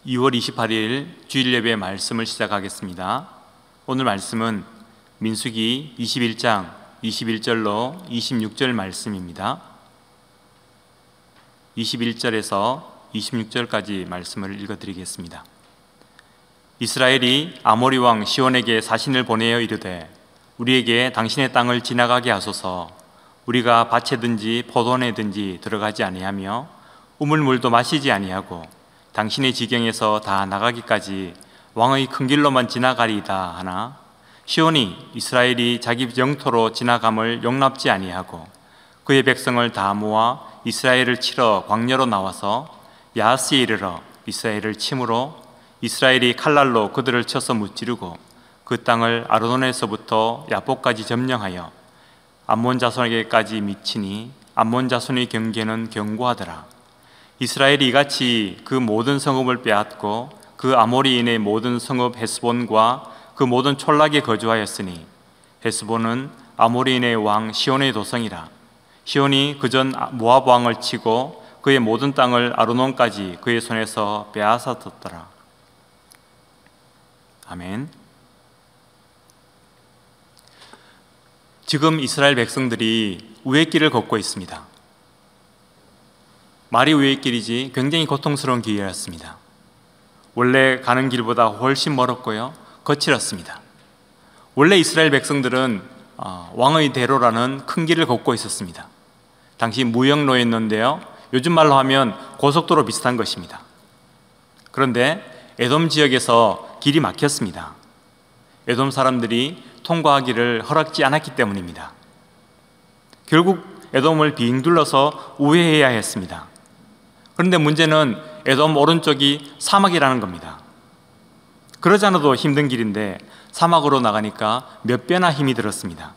2월 28일 주일 예배 말씀을 시작하겠습니다. 오늘 말씀은 민수기 21장 21절로 26절 말씀입니다. 21절에서 26절까지 말씀을 읽어드리겠습니다. 이스라엘이 아모리 왕 시온에게 사신을 보내어 이르되 우리에게 당신의 땅을 지나가게 하소서. 우리가 밭에든지 포도원에든지 들어가지 아니하며 우물물도 마시지 아니하고 당신의 지경에서 다 나가기까지 왕의 큰 길로만 지나가리이다 하나 시온이 이스라엘이 자기 영토로 지나감을 용납지 아니하고 그의 백성을 다 모아 이스라엘을 치러 광야로 나와서 야하스에 이르러 이스라엘을 치므로 이스라엘이 칼날로 그들을 쳐서 무찌르고 그 땅을 아르논에서부터 야복까지 점령하여 암몬 자손에게까지 미치니 암몬 자손의 경계는 견고하더라. 이스라엘이 이같이 그 모든 성읍을 빼앗고 그 아모리인의 모든 성읍 헤스본과 그 모든 촌락에 거주하였으니 헤스본은 아모리인의 왕 시온의 도성이라. 시온이 그전 모압 왕을 치고 그의 모든 땅을 아르논까지 그의 손에서 빼앗았더라. 아멘. 지금 이스라엘 백성들이 우회 길을 걷고 있습니다. 말이 우회 길이지 굉장히 고통스러운 길이었습니다. 원래 가는 길보다 훨씬 멀었고요, 거칠었습니다. 원래 이스라엘 백성들은 왕의 대로라는 큰 길을 걷고 있었습니다. 당시 무역로였는데요, 요즘 말로 하면 고속도로 비슷한 것입니다. 그런데 에돔 지역에서 길이 막혔습니다. 에돔 사람들이 통과하기를 허락지 않았기 때문입니다. 결국 에돔을 빙 둘러서 우회해야 했습니다. 그런데 문제는 에돔 오른쪽이 사막이라는 겁니다. 그러지 않아도 힘든 길인데 사막으로 나가니까 몇 배나 힘이 들었습니다.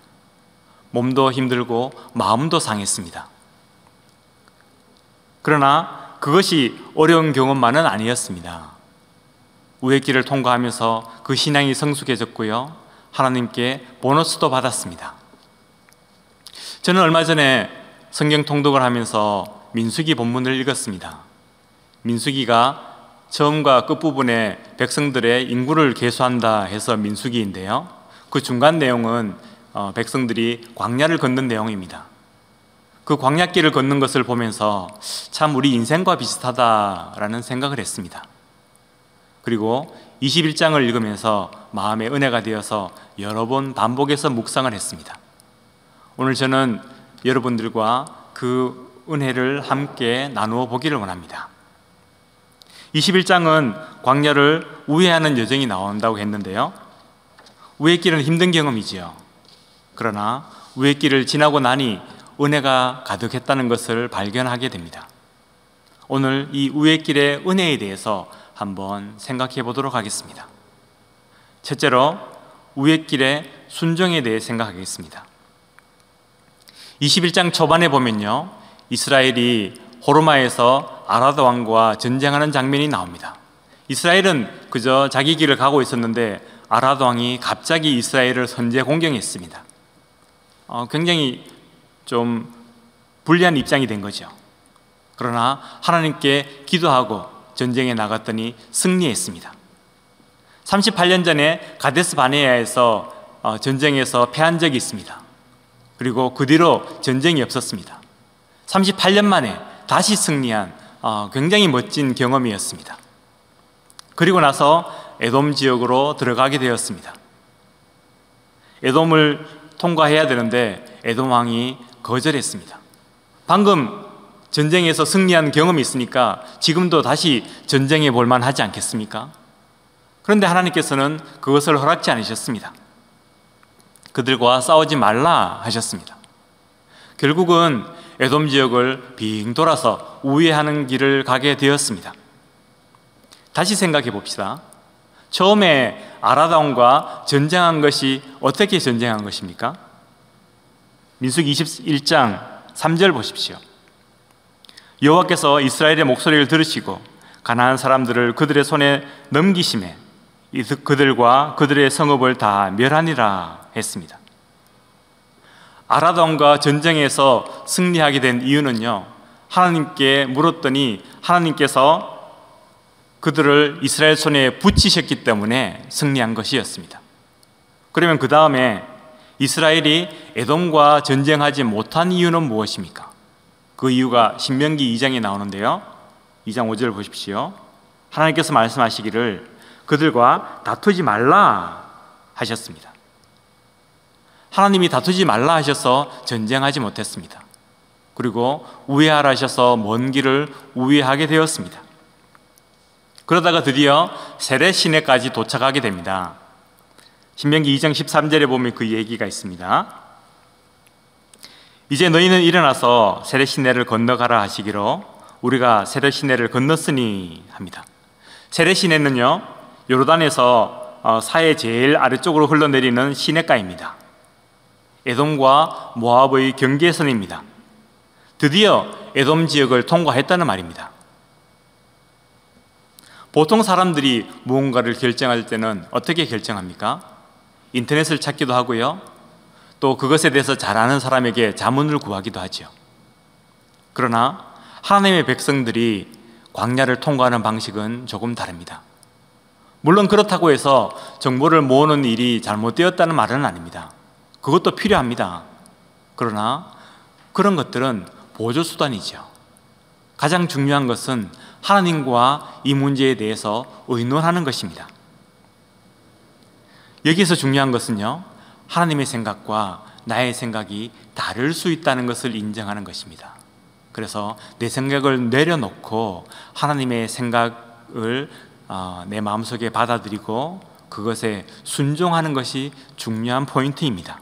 몸도 힘들고 마음도 상했습니다. 그러나 그것이 어려운 경험만은 아니었습니다. 우회길을 통과하면서 그 신앙이 성숙해졌고요, 하나님께 보너스도 받았습니다. 저는 얼마 전에 성경 통독을 하면서 민수기 본문을 읽었습니다. 민수기가 처음과 끝부분에 백성들의 인구를 계수한다 해서 민수기인데요, 그 중간 내용은 백성들이 광야를 걷는 내용입니다. 그 광야길을 걷는 것을 보면서 참 우리 인생과 비슷하다라는 생각을 했습니다. 그리고 21장을 읽으면서 마음의 은혜가 되어서 여러 번 반복해서 묵상을 했습니다. 오늘 저는 여러분들과 그 은혜를 함께 나누어 보기를 원합니다. 21장은 광야를 우회하는 여정이 나온다고 했는데요, 우회길은 힘든 경험이지요. 그러나 우회길을 지나고 나니 은혜가 가득했다는 것을 발견하게 됩니다. 오늘 이 우회길의 은혜에 대해서 한번 생각해 보도록 하겠습니다. 첫째로 우회길의 순종에 대해 생각하겠습니다. 21장 초반에 보면요, 이스라엘이 호르마에서 아라드 왕과 전쟁하는 장면이 나옵니다. 이스라엘은 그저 자기 길을 가고 있었는데 아라드 왕이 갑자기 이스라엘을 선제 공격했습니다. 굉장히 좀 불리한 입장이 된 거죠. 그러나 하나님께 기도하고 전쟁에 나갔더니 승리했습니다. 38년 전에 가데스 바네아에서 전쟁에서 패한 적이 있습니다. 그리고 그 뒤로 전쟁이 없었습니다. 38년 만에 다시 승리한 굉장히 멋진 경험이었습니다. 그리고 나서 에돔 지역으로 들어가게 되었습니다. 에돔을 통과해야 되는데 에돔 왕이 거절했습니다. 방금 전쟁에서 승리한 경험이 있으니까 지금도 다시 전쟁해 볼 만하지 않겠습니까? 그런데 하나님께서는 그것을 허락지 않으셨습니다. 그들과 싸우지 말라 하셨습니다. 결국은 에돔 지역을 빙 돌아서 우회하는 길을 가게 되었습니다. 다시 생각해 봅시다. 처음에 아라드 왕과 전쟁한 것이 어떻게 전쟁한 것입니까? 민수기 21장 3절 보십시오. 여호와께서 이스라엘의 목소리를 들으시고 가나안 사람들을 그들의 손에 넘기심에 그들과 그들의 성읍을 다 멸하니라 했습니다. 아라드 왕과 전쟁에서 승리하게 된 이유는요, 하나님께 물었더니 하나님께서 그들을 이스라엘 손에 붙이셨기 때문에 승리한 것이었습니다. 그러면 그 다음에 이스라엘이 에돔과 전쟁하지 못한 이유는 무엇입니까? 그 이유가 신명기 2장에 나오는데요. 2장 5절 보십시오. 하나님께서 말씀하시기를 그들과 다투지 말라 하셨습니다. 하나님이 다투지 말라 하셔서 전쟁하지 못했습니다. 그리고 우회하라 하셔서 먼 길을 우회하게 되었습니다. 그러다가 드디어 세렛 시내까지 도착하게 됩니다. 신명기 2장 13절에 보면 그 얘기가 있습니다. 이제 너희는 일어나서 세렛 시내를 건너가라 하시기로 우리가 세렛 시내를 건넜으니 합니다. 세렛 시내는요, 요르단에서 사해 제일 아래쪽으로 흘러내리는 시내가입니다. 에돔과 모압의 경계선입니다. 드디어 에돔 지역을 통과했다는 말입니다. 보통 사람들이 무언가를 결정할 때는 어떻게 결정합니까? 인터넷을 찾기도 하고요. 또 그것에 대해서 잘 아는 사람에게 자문을 구하기도 하죠. 그러나 하나님의 백성들이 광야를 통과하는 방식은 조금 다릅니다. 물론 그렇다고 해서 정보를 모으는 일이 잘못되었다는 말은 아닙니다. 그것도 필요합니다. 그러나 그런 것들은 보조수단이죠. 가장 중요한 것은 하나님과 이 문제에 대해서 의논하는 것입니다. 여기서 중요한 것은요, 하나님의 생각과 나의 생각이 다를 수 있다는 것을 인정하는 것입니다. 그래서 내 생각을 내려놓고 하나님의 생각을 내 마음속에 받아들이고 그것에 순종하는 것이 중요한 포인트입니다.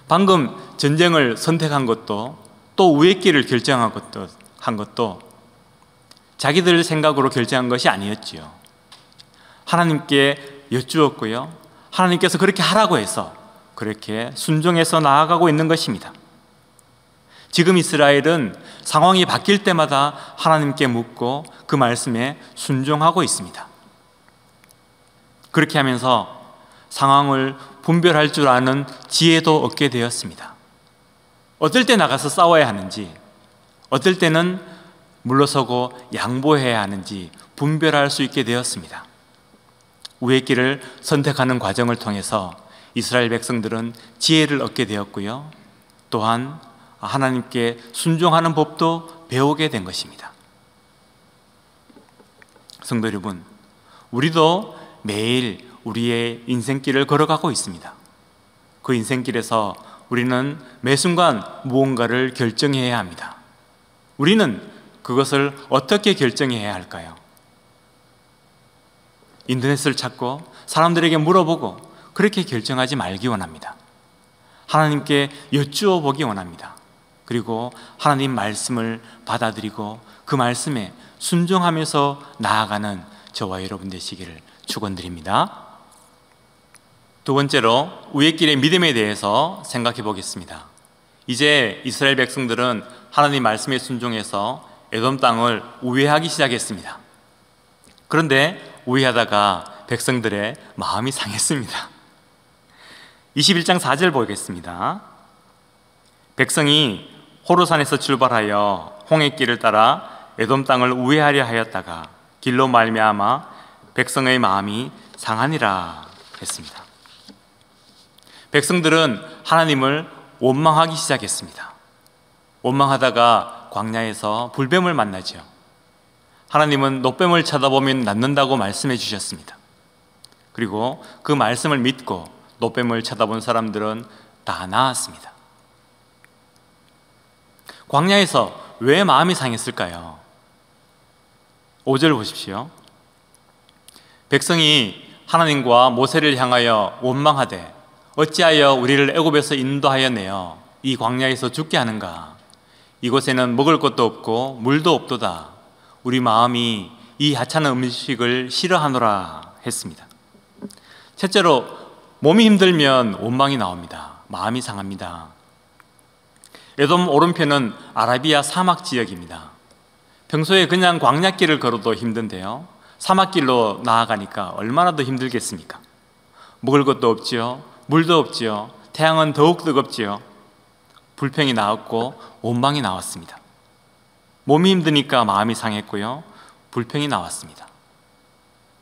방금 전쟁을 선택한 것도 또 우의 길을 결정한 것도 자기들 생각으로 결정한 것이 아니었지요. 하나님께 여쭈었고요, 하나님께서 그렇게 하라고 해서 그렇게 순종해서 나아가고 있는 것입니다. 지금 이스라엘은 상황이 바뀔 때마다 하나님께 묻고 그 말씀에 순종하고 있습니다. 그렇게 하면서 상황을 분별할 줄 아는 지혜도 얻게 되었습니다. 어떨 때 나가서 싸워야 하는지, 어떨 때는 물러서고 양보해야 하는지 분별할 수 있게 되었습니다. 우의 길을 선택하는 과정을 통해서 이스라엘 백성들은 지혜를 얻게 되었고요, 또한 하나님께 순종하는 법도 배우게 된 것입니다. 성도 여러분, 우리도 매일 우리의 인생길을 걸어가고 있습니다. 그 인생길에서 우리는 매 순간 무언가를 결정해야 합니다. 우리는 그것을 어떻게 결정해야 할까요? 인터넷을 찾고 사람들에게 물어보고 그렇게 결정하지 말기 원합니다. 하나님께 여쭈어 보기 원합니다. 그리고 하나님 말씀을 받아들이고 그 말씀에 순종하면서 나아가는 저와 여러분 되시기를 축원드립니다. 두 번째로 우의 길의 믿음에 대해서 생각해 보겠습니다. 이제 이스라엘 백성들은 하나님 말씀에 순종해서 에돔 땅을 우회하기 시작했습니다. 그런데 우회하다가 백성들의 마음이 상했습니다. 21장 4절 보겠습니다. 백성이 호르산에서 출발하여 홍해길을 따라 에돔 땅을 우회하려 하였다가 길로 말미암아 백성의 마음이 상하니라 했습니다. 백성들은 하나님을 원망하기 시작했습니다. 원망하다가 광야에서 불뱀을 만나죠. 하나님은 노뱀을 쳐다보면 낫는다고 말씀해 주셨습니다. 그리고 그 말씀을 믿고 노뱀을 쳐다본 사람들은 다 나았습니다. 광야에서 왜 마음이 상했을까요? 5절 보십시오. 백성이 하나님과 모세를 향하여 원망하되 어찌하여 우리를 애굽에서 인도하여 내어 이 광야에서 죽게 하는가? 이곳에는 먹을 것도 없고 물도 없도다. 우리 마음이 이 하찮은 음식을 싫어하노라 했습니다. 첫째로 몸이 힘들면 원망이 나옵니다. 마음이 상합니다. 에돔 오른편은 아라비아 사막 지역입니다. 평소에 그냥 광야길을 걸어도 힘든데요, 사막길로 나아가니까 얼마나 더 힘들겠습니까? 먹을 것도 없지요, 물도 없지요, 태양은 더욱 뜨겁지요. 불평이 나왔고 원망이 나왔습니다. 몸이 힘드니까 마음이 상했고요, 불평이 나왔습니다.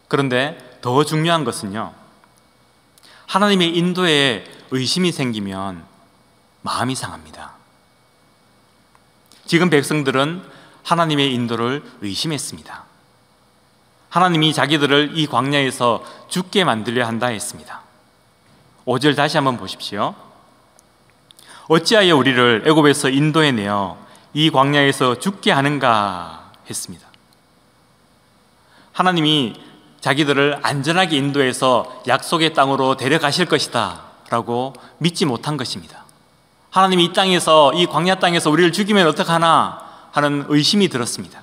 그런데 더 중요한 것은요, 하나님의 인도에 의심이 생기면 마음이 상합니다. 지금 백성들은 하나님의 인도를 의심했습니다. 하나님이 자기들을 이 광야에서 죽게 만들려 한다 했습니다. 5절 다시 한번 보십시오. 어찌하여 우리를 애굽에서 인도해내어 이 광야에서 죽게 하는가 했습니다. 하나님이 자기들을 안전하게 인도해서 약속의 땅으로 데려가실 것이다 라고 믿지 못한 것입니다. 하나님이 이 땅에서, 이 광야 땅에서 우리를 죽이면 어떡하나 하는 의심이 들었습니다.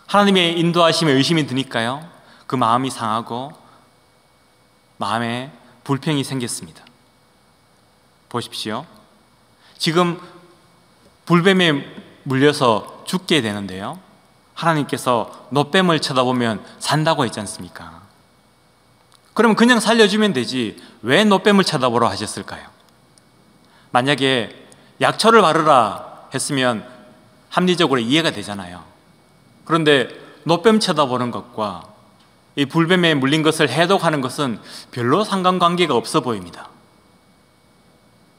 하나님의 인도하심에 의심이 드니까요, 그 마음이 상하고 마음에 불평이 생겼습니다. 보십시오. 지금 불뱀에 물려서 죽게 되는데요, 하나님께서 노뱀을 쳐다보면 산다고 했지 않습니까? 그러면 그냥 살려주면 되지 왜 노뱀을 쳐다보러 하셨을까요? 만약에 약초를 바르라 했으면 합리적으로 이해가 되잖아요. 그런데 노뱀 쳐다보는 것과 이 불뱀에 물린 것을 해독하는 것은 별로 상관관계가 없어 보입니다.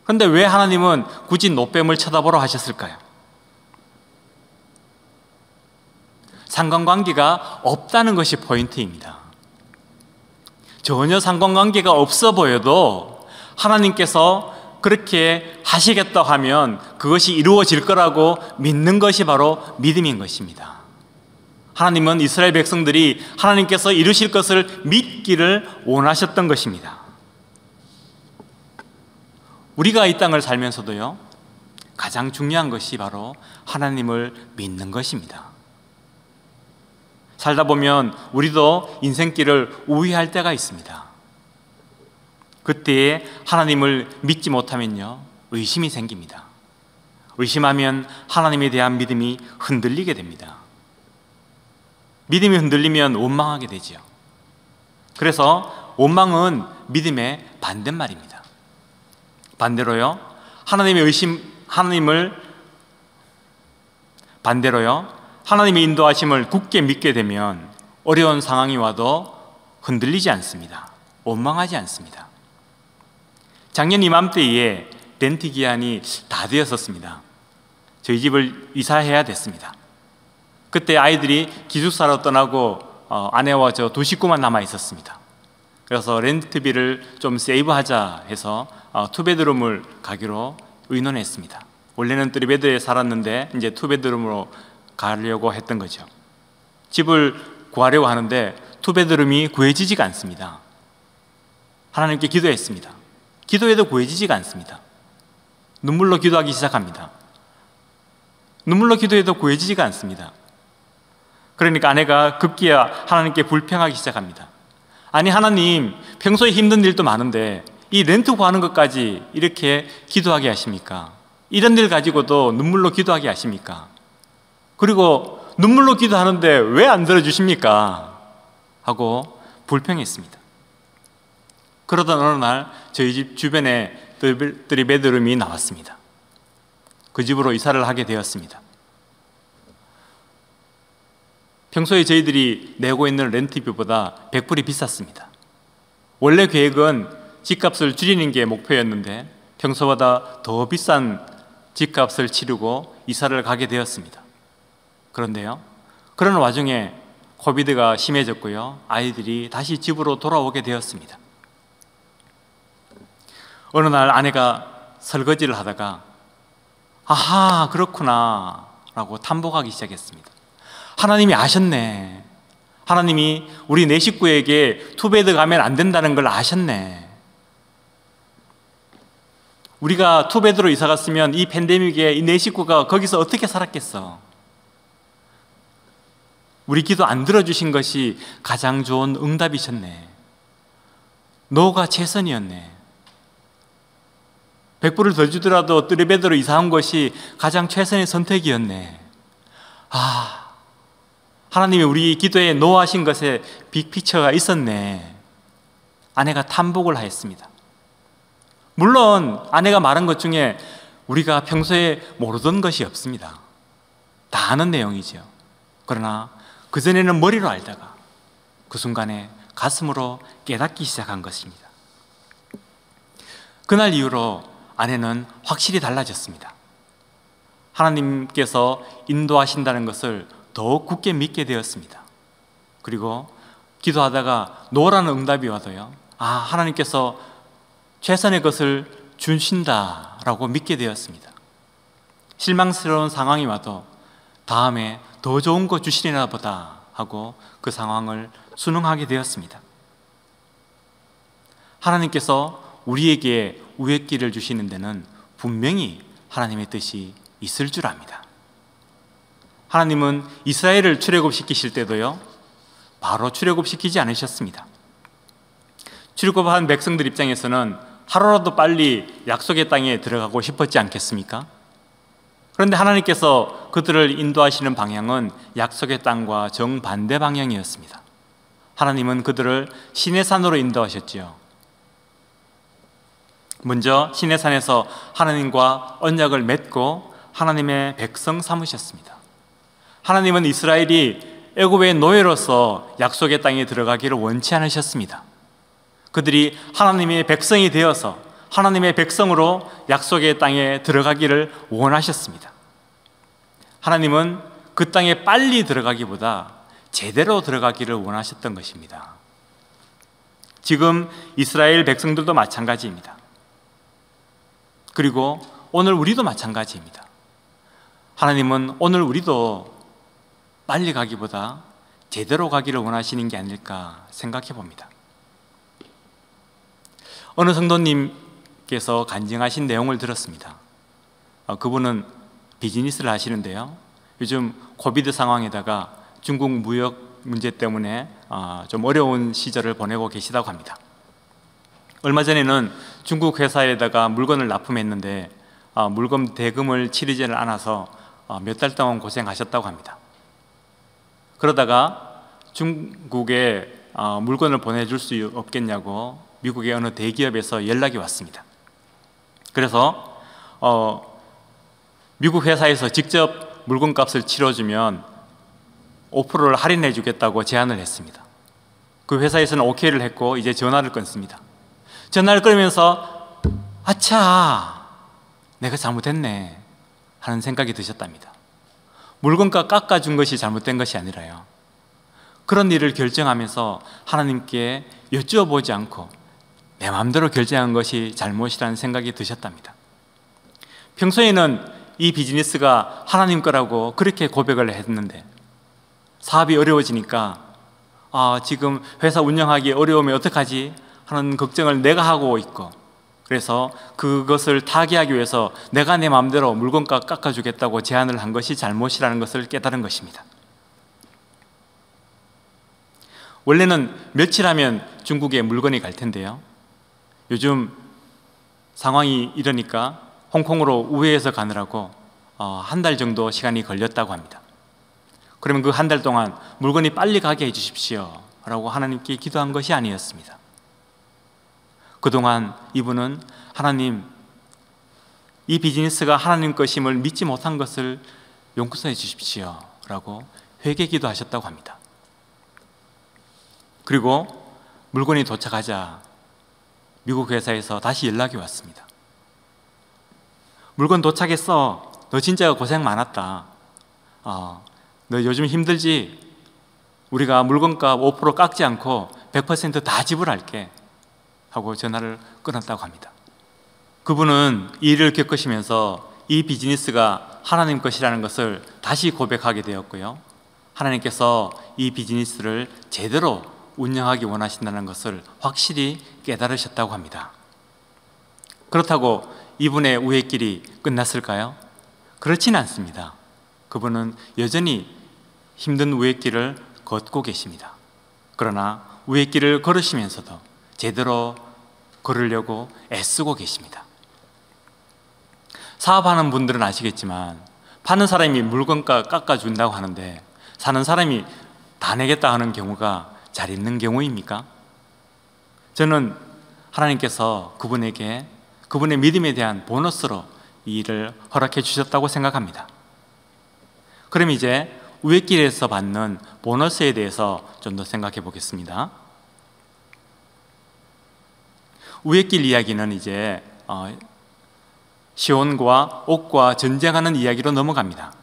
그런데 왜 하나님은 굳이 노뱀을 쳐다보러 하셨을까요? 상관관계가 없다는 것이 포인트입니다. 전혀 상관관계가 없어 보여도 하나님께서 그렇게 하시겠다 하면 그것이 이루어질 거라고 믿는 것이 바로 믿음인 것입니다. 하나님은 이스라엘 백성들이 하나님께서 이루실 것을 믿기를 원하셨던 것입니다. 우리가 이 땅을 살면서도요, 가장 중요한 것이 바로 하나님을 믿는 것입니다. 살다 보면 우리도 인생길을 우회할 때가 있습니다. 그때에 하나님을 믿지 못하면요, 의심이 생깁니다. 의심하면 하나님에 대한 믿음이 흔들리게 됩니다. 믿음이 흔들리면 원망하게 되죠. 그래서 원망은 믿음의 반대말입니다. 반대로요, 하나님의 인도하심을 굳게 믿게 되면 어려운 상황이 와도 흔들리지 않습니다. 원망하지 않습니다. 작년 이맘때에 렌트 기한이 다 되었었습니다. 저희 집을 이사해야 됐습니다. 그때 아이들이 기숙사로 떠나고 아내와 저 두 식구만 남아 있었습니다. 그래서 렌트비를 좀 세이브하자 해서 투베드룸을 가기로 의논했습니다. 원래는 3베드에 살았는데 이제 투베드룸으로 가려고 했던 거죠. 집을 구하려고 하는데 투베드룸이 구해지지가 않습니다. 하나님께 기도했습니다. 기도해도 구해지지가 않습니다. 눈물로 기도하기 시작합니다. 눈물로 기도해도 구해지지가 않습니다. 그러니까 아내가 급기야 하나님께 불평하기 시작합니다. 아니 하나님, 평소에 힘든 일도 많은데 이 렌트 구하는 것까지 이렇게 기도하게 하십니까? 이런 일 가지고도 눈물로 기도하게 하십니까? 그리고 눈물로 기도하는데 왜 안 들어주십니까? 하고 불평했습니다. 그러던 어느 날 저희 집 주변에 3베드룸이 나왔습니다. 그 집으로 이사를 하게 되었습니다. 평소에 저희들이 내고 있는 렌트비보다 100불이 비쌌습니다. 원래 계획은 집값을 줄이는 게 목표였는데 평소보다 더 비싼 집값을 치르고 이사를 가게 되었습니다. 그런데요, 그런 와중에 코비드가 심해졌고요, 아이들이 다시 집으로 돌아오게 되었습니다. 어느 날 아내가 설거지를 하다가 아하, 그렇구나 라고 탐복하기 시작했습니다. 하나님이 아셨네. 하나님이 우리 네 식구에게 투베드 가면 안 된다는 걸 아셨네. 우리가 투베드로 이사 갔으면 이 팬데믹에 이 네 식구가 거기서 어떻게 살았겠어. 우리 기도 안 들어주신 것이 가장 좋은 응답이셨네. 너가 최선이었네. 100불을 더 주더라도 3베드로 이사 온 것이 가장 최선의 선택이었네. 하나님이 우리 기도에 노하신 것에 빅피처가 있었네. 아내가 탐복을 하였습니다. 물론 아내가 말한 것 중에 우리가 평소에 모르던 것이 없습니다. 다 아는 내용이죠. 그러나 그전에는 머리로 알다가 그 순간에 가슴으로 깨닫기 시작한 것입니다. 그날 이후로 아내는 확실히 달라졌습니다. 하나님께서 인도하신다는 것을 더욱 굳게 믿게 되었습니다. 그리고 기도하다가 노라는 응답이 와도요, 하나님께서 최선의 것을 주신다라고 믿게 되었습니다. 실망스러운 상황이 와도 다음에 더 좋은 거 주시리나 보다 하고 그 상황을 순응하게 되었습니다. 하나님께서 우리에게 우웩길을 주시는 데는 분명히 하나님의 뜻이 있을 줄 압니다. 하나님은 이스라엘을 출애굽시키실 때도요, 바로 출애굽시키지 않으셨습니다. 출애굽한 백성들 입장에서는 하루라도 빨리 약속의 땅에 들어가고 싶었지 않겠습니까? 그런데 하나님께서 그들을 인도하시는 방향은 약속의 땅과 정반대 방향이었습니다. 하나님은 그들을 시내산으로 인도하셨지요. 먼저 시내산에서 하나님과 언약을 맺고 하나님의 백성 삼으셨습니다. 하나님은 이스라엘이 애굽의 노예로서 약속의 땅에 들어가기를 원치 않으셨습니다. 그들이 하나님의 백성이 되어서 하나님의 백성으로 약속의 땅에 들어가기를 원하셨습니다. 하나님은 그 땅에 빨리 들어가기보다 제대로 들어가기를 원하셨던 것입니다. 지금 이스라엘 백성들도 마찬가지입니다. 그리고 오늘 우리도 마찬가지입니다. 하나님은 오늘 우리도 빨리 가기보다 제대로 가기를 원하시는 게 아닐까 생각해 봅니다. 어느 성도님께서 간증하신 내용을 들었습니다. 그분은 비즈니스를 하시는데요, 요즘 코비드 상황에다가 중국 무역 문제 때문에 좀 어려운 시절을 보내고 계시다고 합니다. 얼마 전에는 중국 회사에다가 물건을 납품했는데 물건 대금을 치르지를 않아서 몇 달 동안 고생하셨다고 합니다. 그러다가 중국에 물건을 보내줄 수 없겠냐고 미국의 어느 대기업에서 연락이 왔습니다. 그래서 미국 회사에서 직접 물건값을 치러주면 5%를 할인해 주겠다고 제안을 했습니다. 그 회사에서는 오케이를 했고 이제 전화를 끊습니다. 전화를 끊으면서 아차, 내가 잘못했네 하는 생각이 드셨답니다. 물건값 깎아준 것이 잘못된 것이 아니라요, 그런 일을 결정하면서 하나님께 여쭈어보지 않고 내 마음대로 결정한 것이 잘못이라는 생각이 드셨답니다. 평소에는 이 비즈니스가 하나님 거라고 그렇게 고백을 했는데 사업이 어려워지니까 지금 회사 운영하기 어려우면 어떡하지 하는 걱정을 내가 하고 있고, 그래서 그것을 타개하기 위해서 내가 내 마음대로 물건값 깎아주겠다고 제안을 한 것이 잘못이라는 것을 깨달은 것입니다. 원래는 며칠 하면 중국에 물건이 갈 텐데요, 요즘 상황이 이러니까 홍콩으로 우회해서 가느라고 한 달 정도 시간이 걸렸다고 합니다. 그러면 그 한 달 동안 물건이 빨리 가게 해주십시오 라고 하나님께 기도한 것이 아니었습니다. 그동안 이분은 하나님, 이 비즈니스가 하나님 것임을 믿지 못한 것을 용서해 주십시오 라고 회개 기도하셨다고 합니다. 그리고 물건이 도착하자 미국 회사에서 다시 연락이 왔습니다. 물건 도착했어, 너 진짜 고생 많았다, 너 요즘 힘들지? 우리가 물건값 5% 깎지 않고 100% 지불할게 하고 전화를 끊었다고 합니다. 그분은 이 일을 겪으시면서 이 비즈니스가 하나님 것이라는 것을 다시 고백하게 되었고요, 하나님께서 이 비즈니스를 제대로 운영하기 원하신다는 것을 확실히 깨달으셨다고 합니다. 그렇다고 이분의 우애길이 끝났을까요? 그렇지는 않습니다. 그분은 여전히 힘든 우애길을 걷고 계십니다. 그러나 우애길을 걸으시면서도 제대로 걸으려고 애쓰고 계십니다. 사업하는 분들은 아시겠지만 파는 사람이 물건값 깎아준다고 하는데 사는 사람이 다 내겠다 하는 경우가 잘 있는 경우입니까? 저는 하나님께서 그분에게 그분의 믿음에 대한 보너스로 이 일을 허락해 주셨다고 생각합니다. 그럼 이제 우회 길에서 받는 보너스에 대해서 좀 더 생각해 보겠습니다. 우회 길 이야기는 이제 시온과 옥과 전쟁하는 이야기로 넘어갑니다.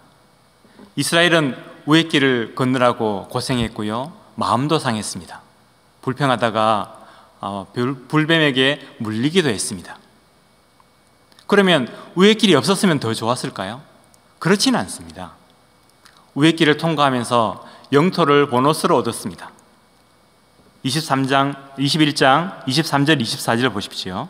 이스라엘은 우회 길을 건너라고 고생했고요, 마음도 상했습니다. 불평하다가 불뱀에게 물리기도 했습니다. 그러면 우회 길이 없었으면 더 좋았을까요? 그렇지는 않습니다. 우회 길을 통과하면서 영토를 보너스로 얻었습니다. 21장 23절 24절 보십시오.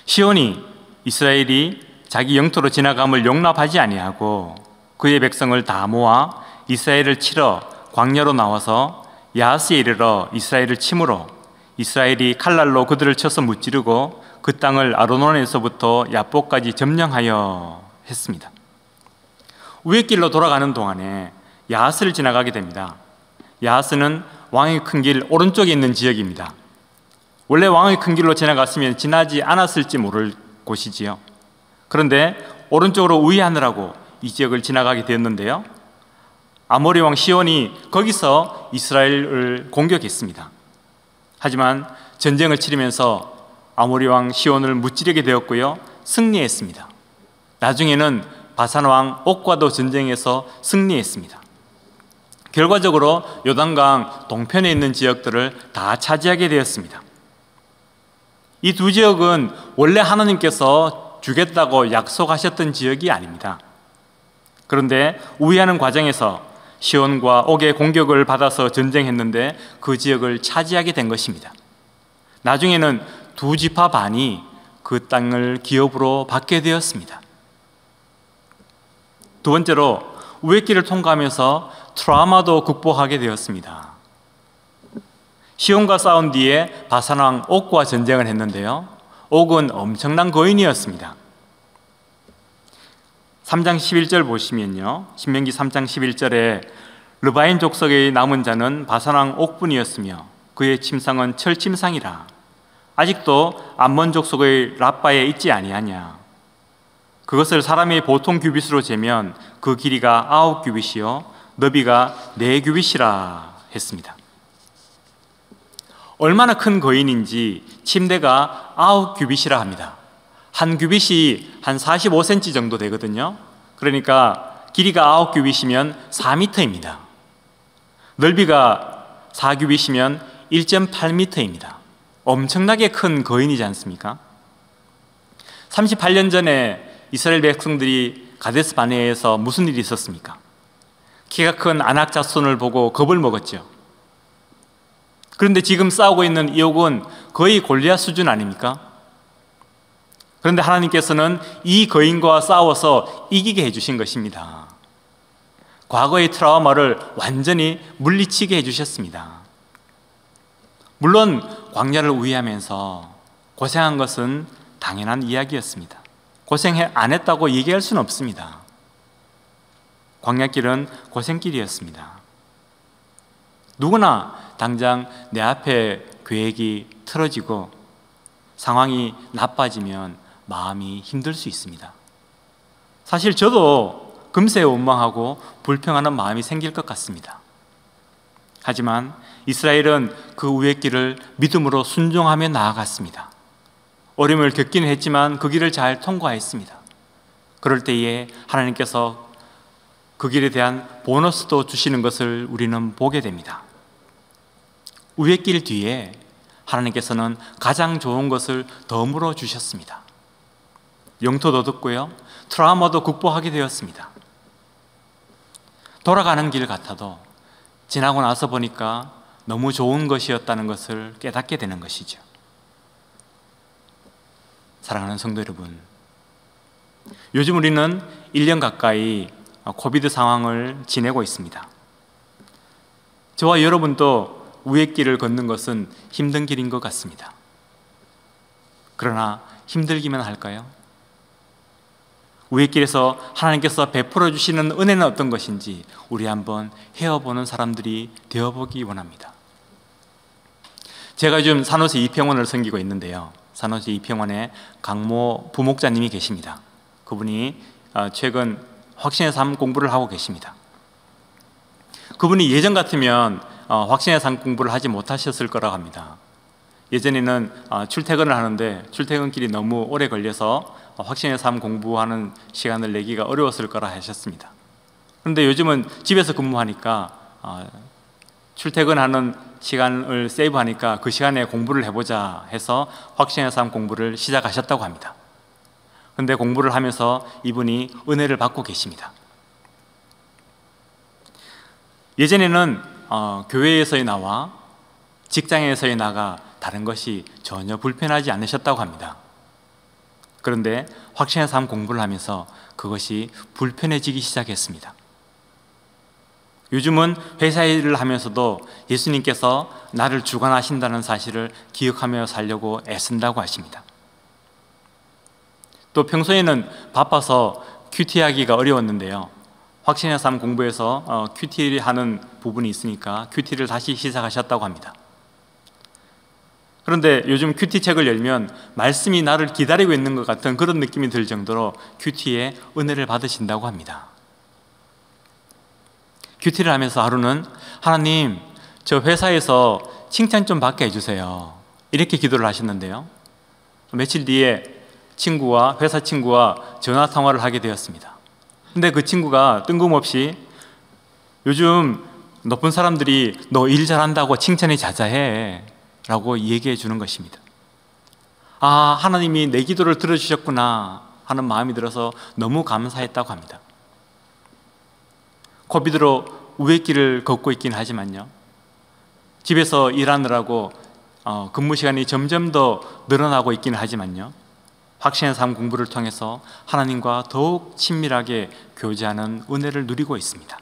시온이 이스라엘이 자기 영토로 지나감을 용납하지 아니하고 그의 백성을 다 모아 이스라엘을 치러 광야로 나와서 야하스에 이르러 이스라엘을 치므로 이스라엘이 칼날로 그들을 쳐서 무찌르고 그 땅을 아르논에서부터 야복까지 점령하여 했습니다. 우회 길로 돌아가는 동안에 야하스를 지나가게 됩니다. 야하스는 왕의 큰 길 오른쪽에 있는 지역입니다. 원래 왕의 큰 길로 지나갔으면 지나지 않았을지 모를 곳이지요. 그런데 오른쪽으로 우회하느라고 이 지역을 지나가게 되었는데요, 아모리 왕 시온이 거기서 이스라엘을 공격했습니다. 하지만 전쟁을 치르면서 아모리 왕 시온을 무찌르게 되었고요, 승리했습니다. 나중에는 바산 왕 옥과도 전쟁에서 승리했습니다. 결과적으로 요단강 동편에 있는 지역들을 다 차지하게 되었습니다. 이 두 지역은 원래 하나님께서 주겠다고 약속하셨던 지역이 아닙니다. 그런데 우회하는 과정에서 시온과 옥의 공격을 받아서 전쟁했는데 그 지역을 차지하게 된 것입니다. 나중에는 두 지파 반이 그 땅을 기업으로 받게 되었습니다. 두 번째로 우회길을 통과하면서 트라우마도 극복하게 되었습니다. 시온과 싸운 뒤에 바산왕 옥과 전쟁을 했는데요, 옥은 엄청난 거인이었습니다. 3장 11절 보시면요, 신명기 3장 11절에 르바임 족속의 남은 자는 바산왕 옥뿐이었으며 그의 침상은 철침상이라 아직도 암몬 족속의 라빠에 있지 아니하냐. 그것을 사람의 보통 규빗으로 재면 그 길이가 9규빗이요 너비가 4규빗이라 했습니다. 얼마나 큰 거인인지 침대가 9규빗이라 합니다. 한 규빗이 한 45cm 정도 되거든요. 그러니까 길이가 9규빗이면 4m입니다. 넓이가 4규빗이면 1.8m입니다. 엄청나게 큰 거인이지 않습니까? 38년 전에 이스라엘 백성들이 가데스 바네아에서 무슨 일이 있었습니까? 키가 큰 아낙 자손을 보고 겁을 먹었죠. 그런데 지금 싸우고 있는 이 옥은 거의 골리앗 수준 아닙니까? 그런데 하나님께서는 이 거인과 싸워서 이기게 해주신 것입니다. 과거의 트라우마를 완전히 물리치게 해주셨습니다. 물론 광야를 우회하면서 고생한 것은 당연한 이야기였습니다. 고생 안 했다고 얘기할 수는 없습니다. 광야길은 고생길이었습니다. 누구나 당장 내 앞에 계획이 틀어지고 상황이 나빠지면 마음이 힘들 수 있습니다. 사실 저도 금세 원망하고 불평하는 마음이 생길 것 같습니다. 하지만 이스라엘은 그 우회 길을 믿음으로 순종하며 나아갔습니다. 어려움을 겪기는 했지만 그 길을 잘 통과했습니다. 그럴 때에 하나님께서 그 길에 대한 보너스도 주시는 것을 우리는 보게 됩니다. 우회 길 뒤에 하나님께서는 가장 좋은 것을 덤으로 주셨습니다. 영토도 얻었고요, 트라우마도 극복하게 되었습니다. 돌아가는 길 같아도 지나고 나서 보니까 너무 좋은 것이었다는 것을 깨닫게 되는 것이죠. 사랑하는 성도 여러분, 요즘 우리는 1년 가까이 코비드 상황을 지내고 있습니다. 저와 여러분도 우회 길을 걷는 것은 힘든 길인 것 같습니다. 그러나 힘들기만 할까요? 우회 길에서 하나님께서 베풀어 주시는 은혜는 어떤 것인지 우리 한번 헤어보는 사람들이 되어보기 원합니다. 제가 요즘 산호세 이평원을 섬기고 있는데요, 산호세 이평원에 강모 부목자님이 계십니다. 그분이 최근 확신의 삶 공부를 하고 계십니다. 그분이 예전 같으면 확신의 삶 공부를 하지 못하셨을 거라고 합니다. 예전에는 출퇴근을 하는데 출퇴근길이 너무 오래 걸려서 확신의 삶 공부하는 시간을 내기가 어려웠을 거라 하셨습니다. 그런데 요즘은 집에서 근무하니까 출퇴근하는 시간을 세이브하니까 그 시간에 공부를 해보자 해서 확신의 삶 공부를 시작하셨다고 합니다. 그런데 공부를 하면서 이분이 은혜를 받고 계십니다. 예전에는 교회에서의 나와 직장에서의 나가 다른 것이 전혀 불편하지 않으셨다고 합니다. 그런데 확신의 삶 공부를 하면서 그것이 불편해지기 시작했습니다. 요즘은 회사 일을 하면서도 예수님께서 나를 주관하신다는 사실을 기억하며 살려고 애쓴다고 하십니다. 또 평소에는 바빠서 큐티하기가 어려웠는데요, 확신의 삶 공부에서 큐티를 하는 부분이 있으니까 큐티를 다시 시작하셨다고 합니다. 그런데 요즘 큐티 책을 열면 말씀이 나를 기다리고 있는 것 같은 그런 느낌이 들 정도로 큐티에 은혜를 받으신다고 합니다. 큐티를 하면서 하루는 하나님, 저 회사에서 칭찬 좀 받게 해주세요, 이렇게 기도를 하셨는데요, 며칠 뒤에 회사 친구와 전화 통화를 하게 되었습니다. 근데 그 친구가 뜬금없이 요즘 높은 사람들이 너 일 잘한다고 칭찬이 자자해 라고 얘기해 주는 것입니다. 하나님이 내 기도를 들어주셨구나 하는 마음이 들어서 너무 감사했다고 합니다. 코비드로 우회길을 걷고 있긴 하지만요, 집에서 일하느라고 근무 시간이 점점 더 늘어나고 있긴 하지만요, 확신의 삶 공부를 통해서 하나님과 더욱 친밀하게 교제하는 은혜를 누리고 있습니다.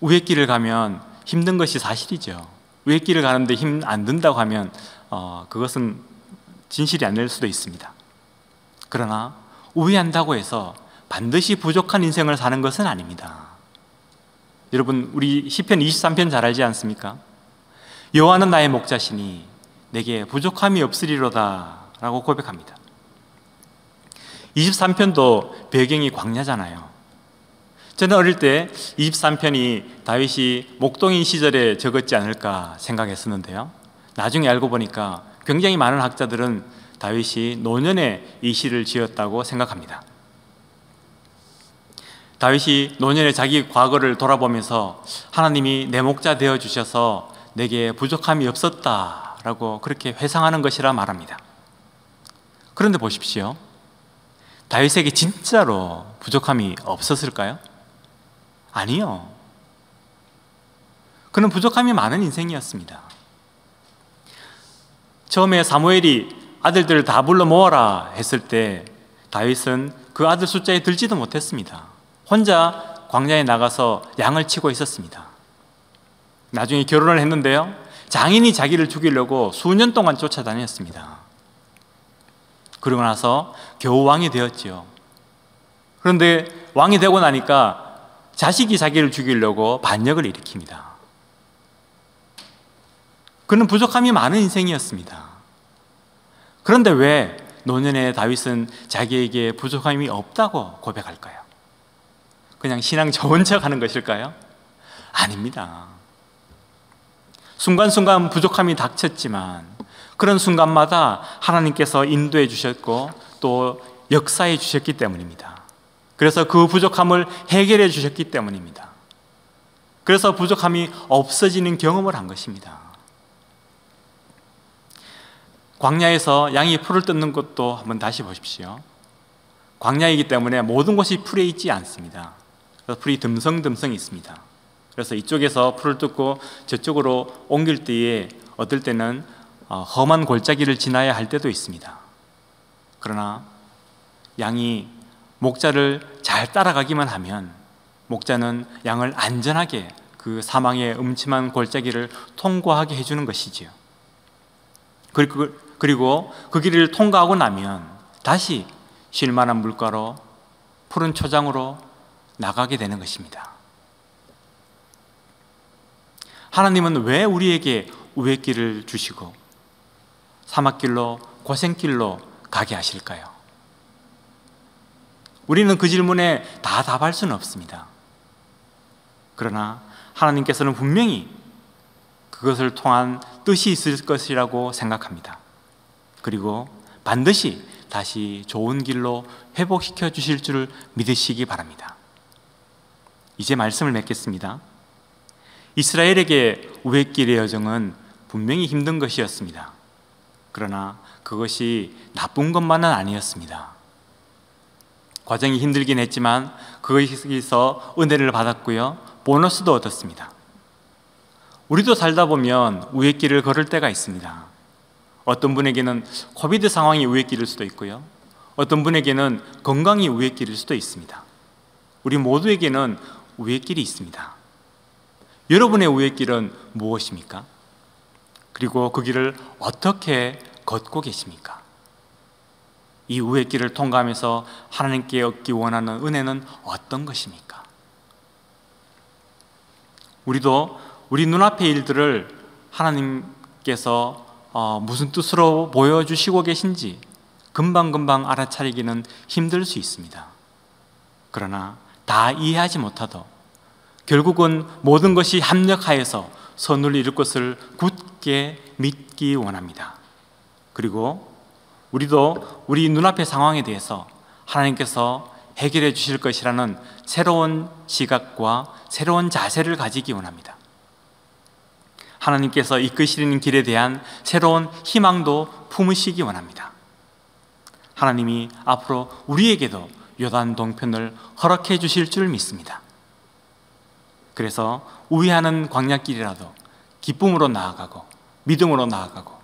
우회길을 가면 힘든 것이 사실이죠. 우회길을 가는데 힘 안 든다고 하면 그것은 진실이 아닐 수도 있습니다. 그러나 우회한다고 해서 반드시 부족한 인생을 사는 것은 아닙니다. 여러분, 우리 시편 23편 잘 알지 않습니까? 여호와는 나의 목자시니 내게 부족함이 없으리로다 라고 고백합니다. 23편도 배경이 광야잖아요. 저는 어릴 때 23편이 다윗이 목동인 시절에 적었지 않을까 생각했었는데요, 나중에 알고 보니까 굉장히 많은 학자들은 다윗이 노년에 이 시를 지었다고 생각합니다. 다윗이 노년에 자기 과거를 돌아보면서 하나님이 내 목자 되어주셔서 내게 부족함이 없었다라고 그렇게 회상하는 것이라 말합니다. 그런데 보십시오, 다윗에게 진짜로 부족함이 없었을까요? 아니요. 그는 부족함이 많은 인생이었습니다. 처음에 사무엘이 아들들을 다 불러 모아라 했을 때 다윗은 그 아들 숫자에 들지도 못했습니다. 혼자 광야에 나가서 양을 치고 있었습니다. 나중에 결혼을 했는데요, 장인이 자기를 죽이려고 수년 동안 쫓아다녔습니다. 그러고 나서 겨우 왕이 되었지요. 그런데 왕이 되고 나니까 자식이 자기를 죽이려고 반역을 일으킵니다. 그는 부족함이 많은 인생이었습니다. 그런데 왜 노년의 다윗은 자기에게 부족함이 없다고 고백할까요? 그냥 신앙 좋은 척 하는 것일까요? 아닙니다. 순간순간 부족함이 닥쳤지만 그런 순간마다 하나님께서 인도해 주셨고 또 역사해 주셨기 때문입니다. 그래서 그 부족함을 해결해 주셨기 때문입니다. 그래서 부족함이 없어지는 경험을 한 것입니다. 광야에서 양이 풀을 뜯는 것도 한번 다시 보십시오. 광야이기 때문에 모든 곳이 풀에 있지 않습니다. 그래서 풀이 듬성듬성 있습니다. 그래서 이쪽에서 풀을 뜯고 저쪽으로 옮길 때에 어떨 때는 험한 골짜기를 지나야 할 때도 있습니다. 그러나 양이 목자를 잘 따라가기만 하면 목자는 양을 안전하게 그 사망의 음침한 골짜기를 통과하게 해주는 것이지요. 그리고 그 길을 통과하고 나면 다시 쉴만한 물가로 푸른 초장으로 나가게 되는 것입니다. 하나님은 왜 우리에게 우회길을 주시고 사막길로 고생길로 가게 하실까요? 우리는 그 질문에 다 답할 수는 없습니다. 그러나 하나님께서는 분명히 그것을 통한 뜻이 있을 것이라고 생각합니다. 그리고 반드시 다시 좋은 길로 회복시켜 주실 줄 믿으시기 바랍니다. 이제 말씀을 맺겠습니다. 이스라엘에게 우회길의 여정은 분명히 힘든 것이었습니다. 그러나 그것이 나쁜 것만은 아니었습니다. 과정이 힘들긴 했지만 거기서 은혜를 받았고요, 보너스도 얻었습니다. 우리도 살다 보면 우회길을 걸을 때가 있습니다. 어떤 분에게는 코비드 상황이 우회길일 수도 있고요, 어떤 분에게는 건강이 우회길일 수도 있습니다. 우리 모두에게는 우회길이 있습니다. 여러분의 우회길은 무엇입니까? 그리고 그 길을 어떻게 걷고 계십니까? 이 우회길을 통과하면서 하나님께 얻기 원하는 은혜는 어떤 것입니까? 우리도 우리 눈앞의 일들을 하나님께서 무슨 뜻으로 보여주시고 계신지 금방금방 알아차리기는 힘들 수 있습니다. 그러나 다 이해하지 못하도 결국은 모든 것이 합력하여서 선을 이룰 것을 굳게 믿기 원합니다. 그리고 우리도 우리 눈앞의 상황에 대해서 하나님께서 해결해 주실 것이라는 새로운 시각과 새로운 자세를 가지기 원합니다. 하나님께서 이끄시는 길에 대한 새로운 희망도 품으시기 원합니다. 하나님이 앞으로 우리에게도 요단 동편을 허락해 주실 줄 믿습니다. 그래서 우회하는 광야길이라도 기쁨으로 나아가고 믿음으로 나아가고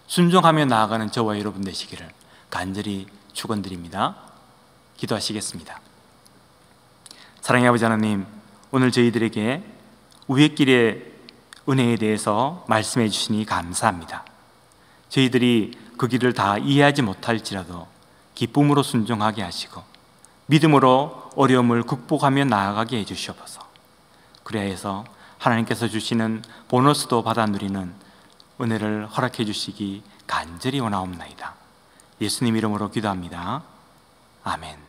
순종하며 나아가는 저와 여러분 되시기를 간절히 축원드립니다. 기도하시겠습니다. 사랑의 아버지 하나님, 오늘 저희들에게 우회길의 은혜에 대해서 말씀해 주시니 감사합니다. 저희들이 그 길을 다 이해하지 못할지라도 기쁨으로 순종하게 하시고 믿음으로 어려움을 극복하며 나아가게 해주시옵소서. 그래서 하나님께서 주시는 보너스도 받아 누리는 은혜를 허락해 주시기 간절히 원하옵나이다. 예수님 이름으로 기도합니다. 아멘.